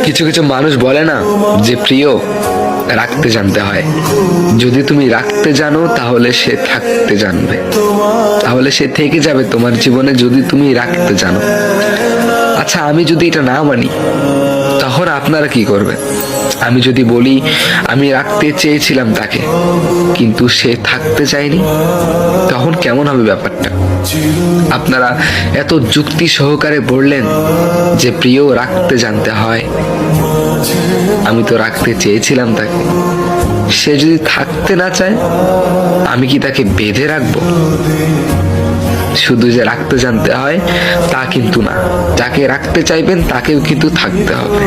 কিছু কিছু মানুষ বলে না যে প্রিয় রাখতে জানতে হয়। যদি তুমি রাখতে জানো তাহলে সে থাকতে জানবে, তাহলে সে থেকে যাবে তোমার জীবনে যদি তুমি রাখতে জানো। আচ্ছা, আমি যদি এটা না মানি তখন আপনারা কি করবেন? আমি যদি বলি আমি রাখতে চেয়েছিলাম তাকে কিন্তু সে থাকতে চায়নি, তখন কেমন হবে ব্যাপারটা? আপনারা এত যুক্তি সহকারে বললেন যে প্রিয় রাখতে জানতে হয়। আমি তো রাখতে চেয়েছিলাম তাকে, সে যদি থাকতে না চায় আমি কি তাকে বেঁধে রাখবো? শুধু যে রাখতে জানতে হয় তা কিন্তু না, যাকে রাখতে চাইবেন তাকেও কিন্তু থাকতে হবে।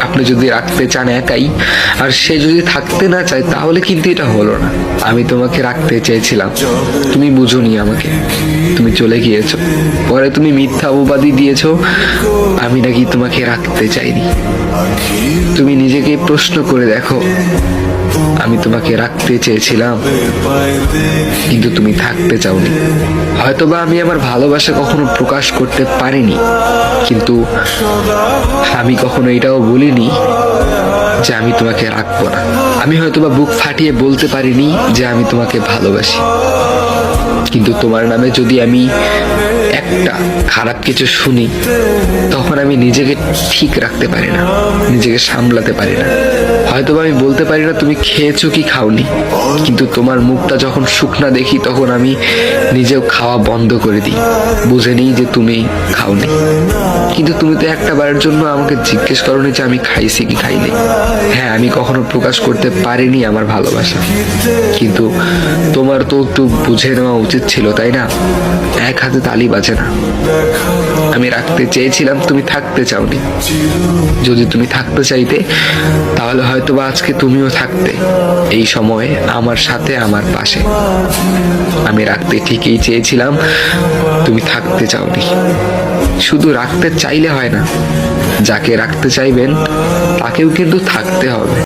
আপনি যদি রাখতে চান একাই আর সে যদি থাকতে না চায় তাহলে কিন্তু এটা হলো না। আমি তোমাকে রাখতে চেয়েছিলাম, তুমি বুঝোনি আমাকে, তুমি চলে গিয়েছো। পরে তুমি মিথ্যা অপবাদী দিয়েছো আমি নাকি তোমাকে রাখতে চাইনি। তুমি নিজেকে প্রশ্ন করে দেখো, আমি তোমাকে রাখতে চেয়েছিলাম কিন্তু তুমি থাকতে চাওনি। হয়তোবা আমি আমার ভালোবাসা কখনো প্রকাশ করতে পারিনি, কিন্তু আমি কখনো এটাও বলিনি যে আমি তোমাকে রাখবো না। আমি হয়তোবা বুক ফাটিয়ে বলতে পারিনি যে আমি তোমাকে ভালোবাসি, কিন্তু তোমার নামে যদি আমি একটা খারাপ কিছু শুনি তখন আমি নিজেকে ঠিক রাখতে পারি না, নিজেকে সামলাতে পারি না। হয়তোবা আমি বলতে পারি না তুমি খেয়েছো কি খাওনি, কিন্তু তোমার মুখটা যখন শুকনা দেখি তখন আমি নিজেও খাওয়া বন্ধ করে দিই, বুঝে নিই যে তুমি খাওনি। কিন্তু তুমি তো একটা বারের জন্য আমাকে জিজ্ঞেস করোনি যে আমি খাইছি কি খাইনি। হ্যাঁ, আমি কখনো প্রকাশ করতে পারিনি আমার ভালোবাসা, কিন্তু তোমার তো একটু বুঝে নেওয়া উচিত ছিল, তাই না? এক হাতে তালি বাজে না। আমি রাখতে চেয়েছিলাম, তুমি থাকতে চাওনি। যদি তুমি থাকতে চাইতে তাহলে হয়তোবা আজকে তুমিও থাকতে এই সময়ে আমার সাথে, আমার পাশে। আমি রাখতে ঠিকই চেয়েছিলাম, তুমি থাকতে চাওনি। শুধু রাখতে চাইলে হয় না, যাকে রাখতে চাইবেন তাকেও কিন্তু থাকতে হবে।